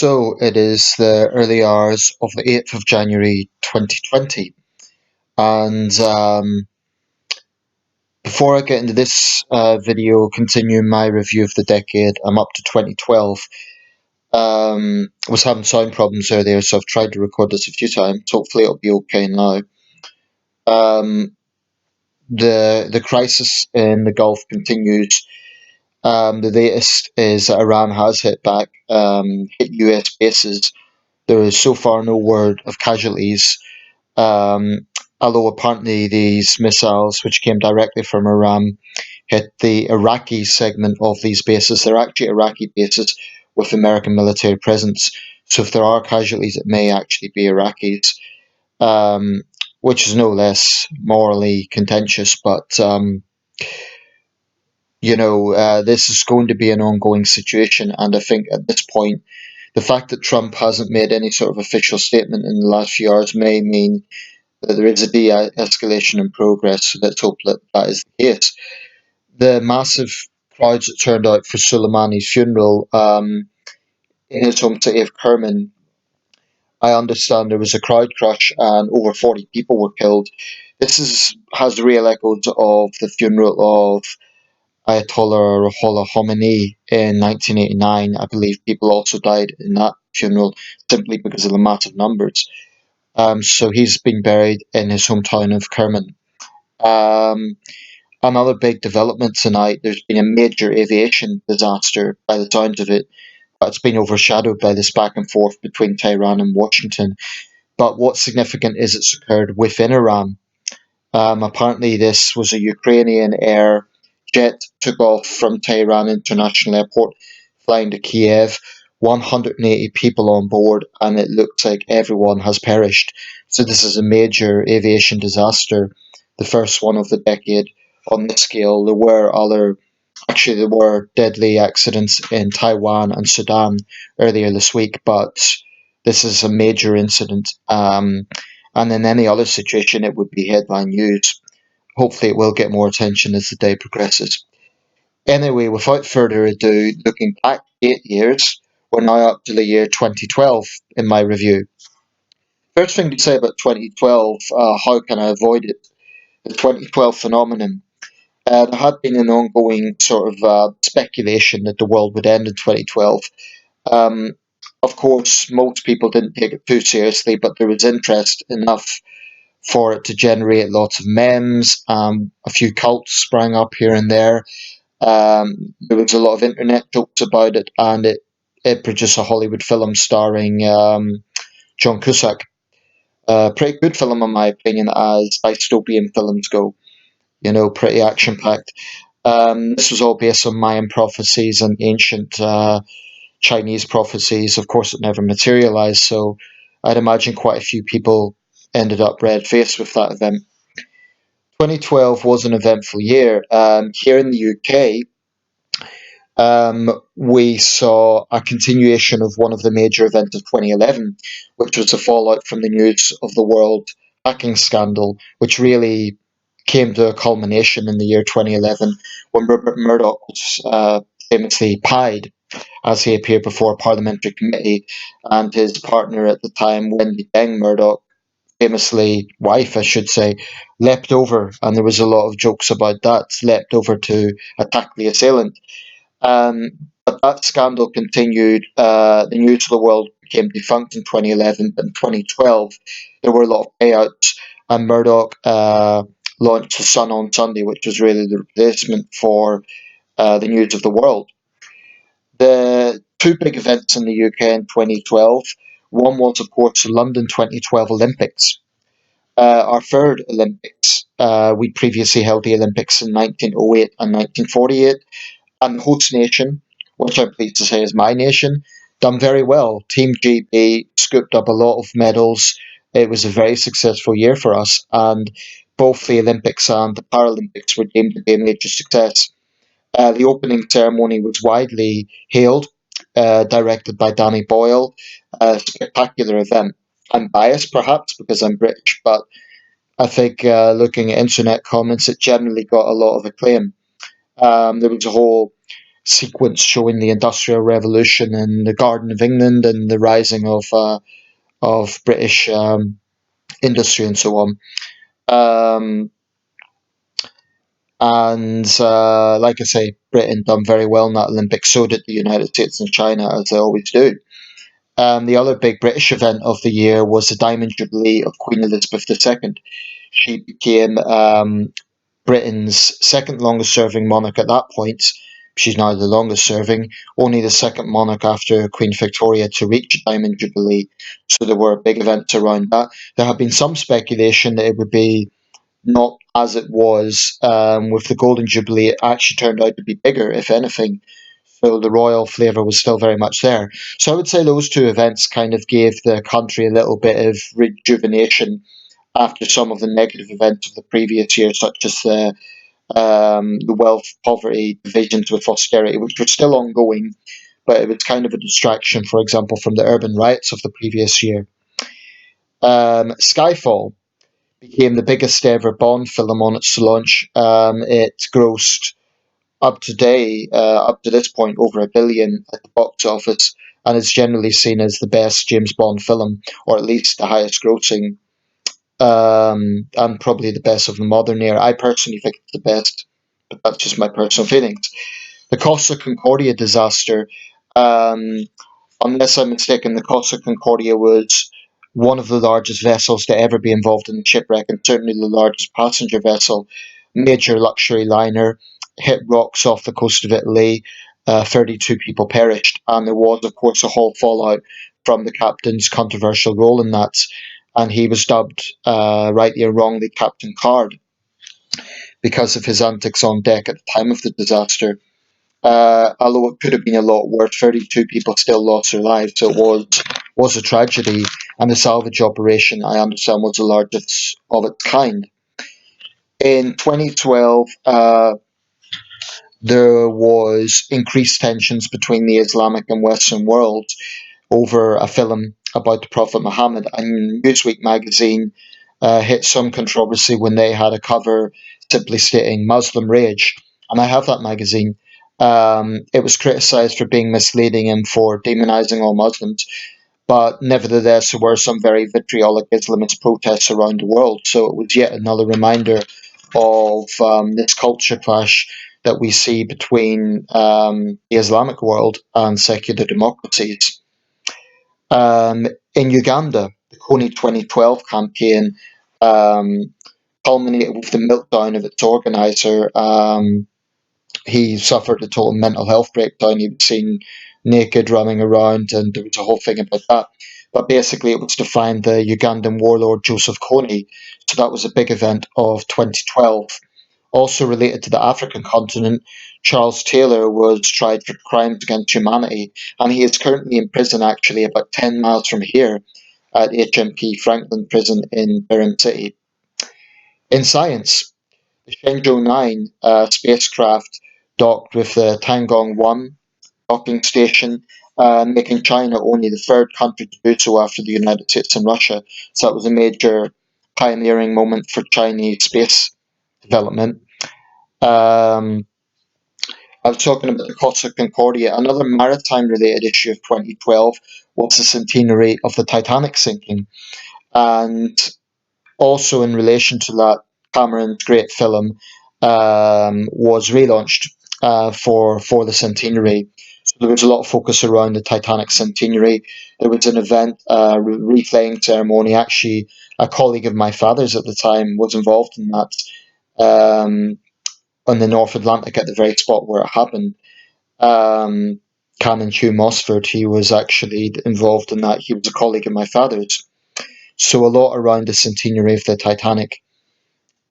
So it is the early hours of the 8th of January 2020. And before I get into this video, continuing my review of the decade, I'm up to 2012. I was having sound problems earlier, so I've tried to record this a few times. Hopefully it'll be okay now. Um, the crisis in the Gulf continues. The latest is that Iran has hit US bases. There is so far no word of casualties. Um, Although apparently these missiles, which came directly from Iran, hit the Iraqi segment of these bases. They're actually Iraqi bases with American military presence. So if there are casualties, it may actually be Iraqis, um, which is no less morally contentious. But this is going to be an ongoing situation, and I think at this point, the fact that Trump hasn't made any sort of official statement in the last few hours may mean that there is a de-escalation in progress. So let's hope that that is the case. The massive crowds that turned out for Soleimani's funeral in his home city of Kerman, I understand there was a crowd crush and over 40 people were killed. Has real echoes of the funeral of Ayatollah Ruhollah Khomeini in 1989. I believe people also died in that funeral simply because of the massive numbers. So he's been buried in his hometown of Kerman. Um, Another big development tonight, there's been a major aviation disaster by the sounds of it, but it's been overshadowed by this back and forth between Tehran and Washington. But what's significant is it's occurred within Iran. Apparently, this was a Ukrainian air jet took off from Tehran International Airport, flying to Kiev. 180 people on board, and it looks like everyone has perished. So this is a major aviation disaster, the first one of the decade on this scale. There were deadly accidents in Taiwan and Sudan earlier this week, but this is a major incident. And in any other situation, it would be headline news. Hopefully, it will get more attention as the day progresses. Anyway, without further ado, looking back 8 years, we're now up to the year 2012 in my review. First thing to say about 2012, how can I avoid it? The 2012 phenomenon. There had been an ongoing sort of speculation that the world would end in 2012. Um, of course, most people didn't take it too seriously, but there was interest enough for it to generate lots of memes. A few cults sprang up here and there. There was a lot of internet jokes about it, and it produced a Hollywood film starring John Cusack. Pretty good film, in my opinion, as dystopian films go. Pretty action packed. This was all based on Mayan prophecies and ancient Chinese prophecies. Of course, it never materialized, so I'd imagine quite a few people ended up red faced with that event. 2012 was an eventful year. Here in the UK, we saw a continuation of one of the major events of 2011, which was the fallout from the news of the world hacking scandal, which really came to a culmination in the year 2011 when Rupert Murdoch was famously pied as he appeared before a parliamentary committee, and his partner at the time, Wendy Deng Murdoch, famously wife, I should say, leapt over, and there was a lot of jokes about that, leapt over to attack the assailant. Um, but that scandal continued. The news of the world became defunct in 2011, but in 2012, there were a lot of payouts, and Murdoch launched The Sun on Sunday, which was really the replacement for the news of the world. The two big events in the UK in 2012, one was, of course, the London 2012 Olympics. Our third Olympics. We previously held the Olympics in 1908 and 1948, and the host nation, which I'm pleased to say is my nation, done very well. Team GB scooped up a lot of medals. It was a very successful year for us, and both the Olympics and the Paralympics were deemed to be a major success. The opening ceremony was widely hailed, directed by Danny Boyle. A spectacular event. I'm biased, perhaps, because I'm British, but I think looking at internet comments, it generally got a lot of acclaim. There was a whole sequence showing the Industrial Revolution and the Garden of England and the rising of British industry and so on. Um, and like I say, Britain done very well in that Olympics. So did the United States and China, as they always do. The other big British event of the year was the Diamond Jubilee of Queen Elizabeth II. She became Britain's second longest serving monarch at that point. She's now the longest serving, only the second monarch after Queen Victoria to reach Diamond Jubilee. So there were big events around that. There had been some speculation that it would be not as it was with the Golden Jubilee. It actually turned out to be bigger, if anything. So the royal flavour was still very much there. So I would say those two events kind of gave the country a little bit of rejuvenation after some of the negative events of the previous year, such as the wealth poverty divisions with austerity, which were still ongoing, but it was kind of a distraction, for example, from the urban riots of the previous year. Skyfall became the biggest ever Bond film on its launch. It grossed up to this point, over $1 billion at the box office, and is generally seen as the best James Bond film, or at least the highest grossing, and probably the best of the modern era. I personally think it's the best, but that's just my personal feelings. The Costa Concordia disaster, um, unless I'm mistaken, the Costa Concordia was one of the largest vessels to ever be involved in a shipwreck, and certainly the largest passenger vessel, major luxury liner, hit rocks off the coast of Italy. 32 people perished, and there was, of course, a whole fallout from the captain's controversial role in that, and he was dubbed, rightly or wrongly, Captain Card because of his antics on deck at the time of the disaster. Although it could have been a lot worse, 32 people still lost their lives, so it was a tragedy. And the salvage operation, I understand, was the largest of its kind. In 2012, there was increased tensions between the Islamic and Western world over a film about the Prophet Muhammad, and Newsweek magazine hit some controversy when they had a cover simply stating Muslim rage. And I have that magazine. It was criticized for being misleading and for demonizing all Muslims, but nevertheless, there were some very vitriolic Islamist protests around the world. So it was yet another reminder of this culture clash that we see between the Islamic world and secular democracies. In Uganda, the Kony 2012 campaign um, culminated with the meltdown of its organizer. He suffered a total mental health breakdown. He was seen naked running around, and there was a whole thing about that. But basically, it was to find the Ugandan warlord Joseph Kony. So that was a big event of 2012. Also related to the African continent, Charles Taylor was tried for crimes against humanity, and he is currently in prison, actually, about 10 miles from here at HMP Franklin Prison in Durham City. In science, the Shenzhou 9 spacecraft docked with the Tiangong 1 docking station, making China only the third country to do so after the United States and Russia. So that was a major pioneering moment for Chinese space development. Um, I was talking about the Costa Concordia. Another maritime related issue of 2012 was the centenary of the Titanic sinking. And also, in relation to that, Cameron's great film was relaunched for the centenary. So there was a lot of focus around the Titanic centenary. There was an event, replaying ceremony. Actually, a colleague of my father's at the time was involved in that um, on the North Atlantic at the very spot where it happened. Um, Canon Hugh Mosford, he was actually involved in that. He was a colleague of my father's. So a lot around the centenary of the Titanic.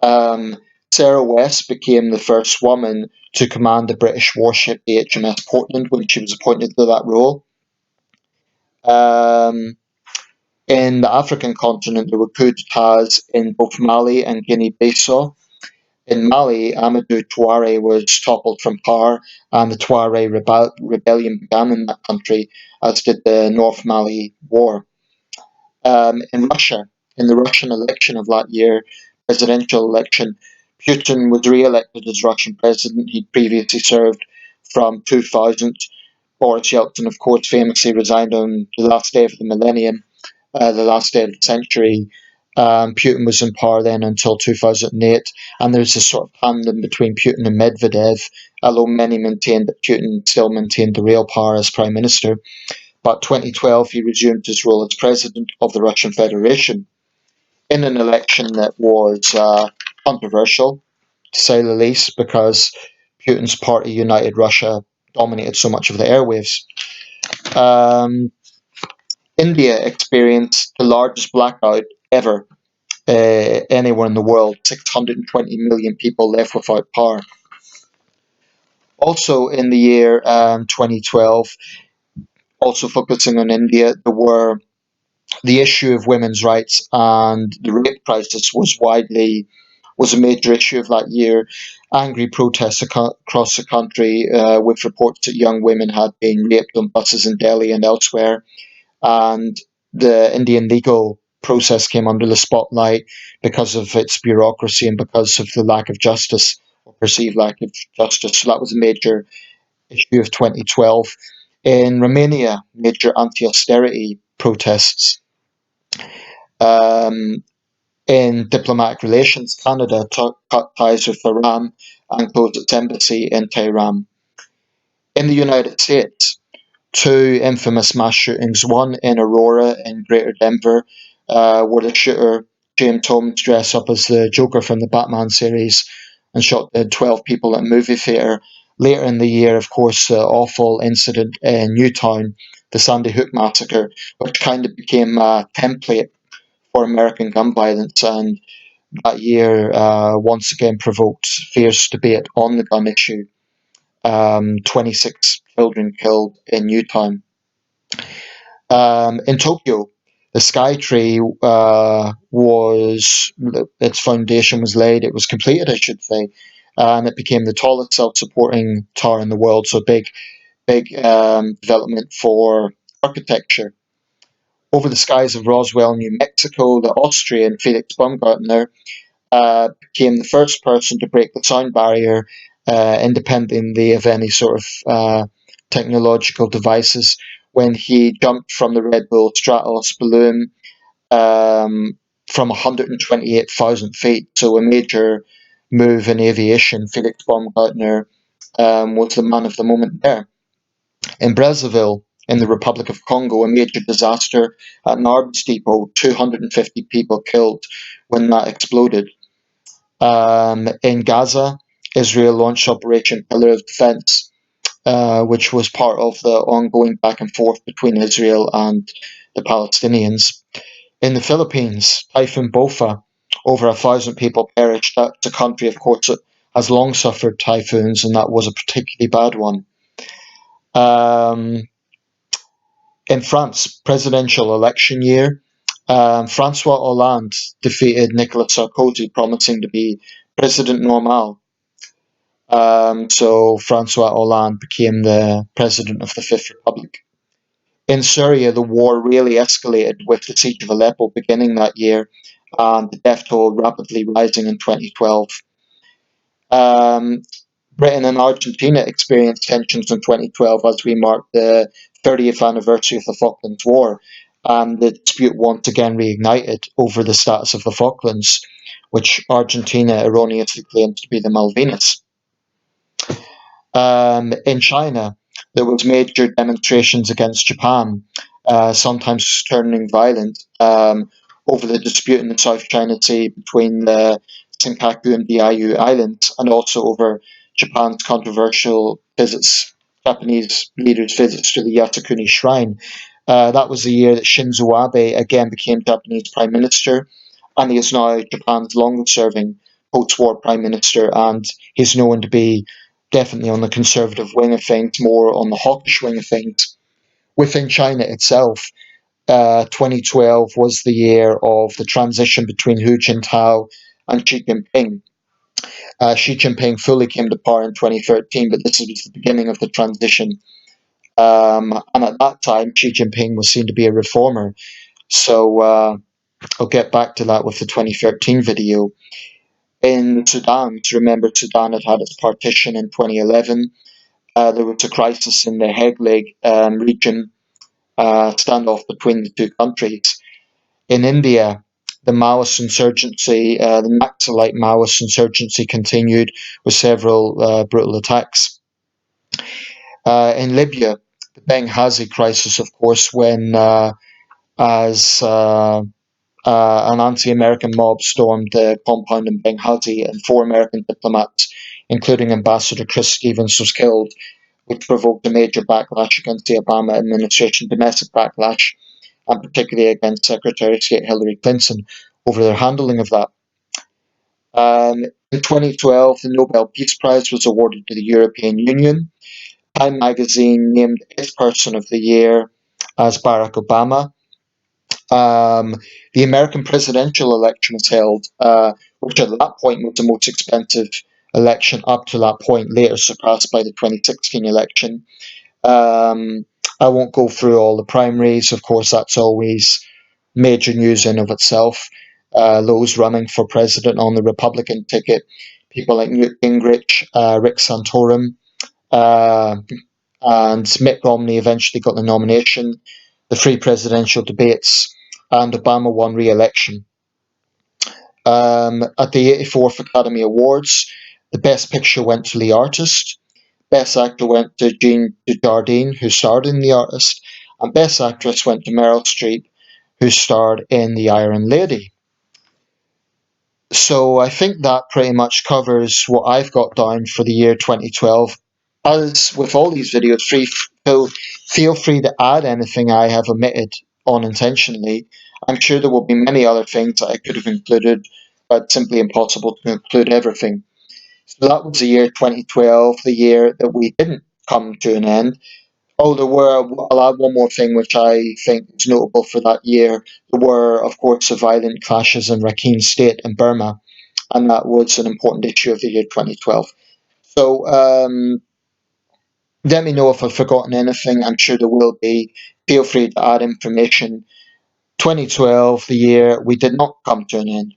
Um, Sarah West became the first woman to command the British warship the HMS Portland when she was appointed to that role. Um, in the African continent, there were coups d'etats in both Mali and Guinea-Bissau. In Mali, Amadou Touare was toppled from power, and the Tuareg rebellion began in that country, as did the North Mali War. In Russia, in the Russian election of that year, presidential election, Putin was re-elected as Russian president. He'd previously served from 2000. Boris Yeltsin, of course, famously resigned on the last day of the millennium, the last day of the century. Putin was in power then until 2008, and there's a sort of tandem between Putin and Medvedev, although many maintain that Putin still maintained the real power as prime minister. But 2012, he resumed his role as president of the Russian Federation in an election that was controversial, to say the least, because Putin's party, United Russia, dominated so much of the airwaves. Um, India experienced the largest blackout ever anywhere in the world. 620 million people left without power. Also, in the year 2012, also focusing on India, there were the issue of women's rights and the rape crisis was a major issue of that year. Angry protests across the country with reports that young women had been raped on buses in Delhi and elsewhere, and the Indian legal process came under the spotlight because of its bureaucracy and because of the lack of justice or perceived lack of justice. So that was a major issue of 2012. In Romania, major anti-austerity protests. Um, in diplomatic relations, Canada cut ties with Iran and closed its embassy in Tehran. In the United States, two infamous mass shootings, one in Aurora in Greater Denver, where the shooter, James Holmes, dressed up as the Joker from the Batman series and shot dead 12 people at a movie theatre. Later in the year, of course, the awful incident in Newtown, the Sandy Hook massacre, which kind of became a template for American gun violence, and that year once again provoked fierce debate on the gun issue. 26 children killed in Newtown. In Tokyo, the Skytree was its foundation was laid. It was completed, I should say, and it became the tallest self-supporting tower in the world. So big development for architecture. Over the skies of Roswell, New Mexico, the Austrian Felix Baumgartner became the first person to break the sound barrier independently of any sort of technological devices when he jumped from the Red Bull Stratos balloon from 128,000 feet. So a major move in aviation. Felix Baumgartner was the man of the moment there. In Brazzaville, in the Republic of Congo, a major disaster at an arms depot, 250 people killed when that exploded. In Gaza, Israel launched Operation Pillar of Defense, which was part of the ongoing back and forth between Israel and the Palestinians. In the Philippines, Typhoon Bofa, over 1,000 people perished. That's a country, of course, that has long suffered typhoons, and that was a particularly bad one. Um, in France, presidential election year, Francois Hollande defeated Nicolas Sarkozy, promising to be president normal. So Francois Hollande became the president of the Fifth Republic. In Syria, the war really escalated with the siege of Aleppo beginning that year and the death toll rapidly rising in 2012. Um, Britain and Argentina experienced tensions in 2012 as we marked the 30th anniversary of the Falklands War, and the dispute once again reignited over the status of the Falklands, which Argentina erroneously claims to be the Malvinas. In China, there was major demonstrations against Japan, sometimes turning violent, over the dispute in the South China Sea between the Senkaku and Diaoyu Islands, and also over Japan's controversial Japanese leaders' visits to the Yasukuni Shrine. That was the year that Shinzo Abe again became Japanese Prime Minister, and he is now Japan's longest-serving post-war Prime Minister, and he's known to be definitely on the conservative wing of things, more on the hawkish wing of things. Within China itself, 2012 was the year of the transition between Hu Jintao and Xi Jinping. Xi Jinping fully came to power in 2013, but this was the beginning of the transition. And at that time, Xi Jinping was seen to be a reformer. So I'll get back to that with the 2013 video. In Sudan, to remember, Sudan had its partition in 2011. there was a crisis in the Heglig region, standoff between the two countries. In India, the Maoist insurgency, the Naxalite Maoist insurgency continued with several brutal attacks. In Libya, the Benghazi crisis, of course, when as an anti-American mob stormed the compound in Benghazi and 4 American diplomats, including Ambassador Chris Stevens, was killed, which provoked a major backlash against the Obama administration, domestic backlash, and particularly against Secretary of State Hillary Clinton over their handling of that. In 2012, the Nobel Peace Prize was awarded to the European Union. Time magazine named its Person of the Year as Barack Obama. The American presidential election was held, which at that point was the most expensive election up to that point, later surpassed by the 2016 election. I won't go through all the primaries. Of course, that's always major news in of itself. Those running for president on the Republican ticket, people like Newt Gingrich, Rick Santorum, uh, and Mitt Romney eventually got the nomination. The three presidential debates, and Obama won re-election. At the 84th Academy Awards, the Best Picture went to The Artist, Best Actor went to Jean Dujardin, who starred in The Artist, and Best Actress went to Meryl Streep, who starred in The Iron Lady. So I think that pretty much covers what I've got down for the year 2012. As with all these videos, feel free to add anything I have omitted unintentionally. I'm sure there will be many other things that I could have included, but it's simply impossible to include everything. So that was the year 2012, the year that we didn't come to an end. Oh, I'll add one more thing which I think is notable for that year. There were, of course, the violent clashes in Rakhine State in Burma, and that was an important issue of the year 2012. So let me know if I've forgotten anything. I'm sure there will be. Feel free to add information. 2012, the year we did not come to an end.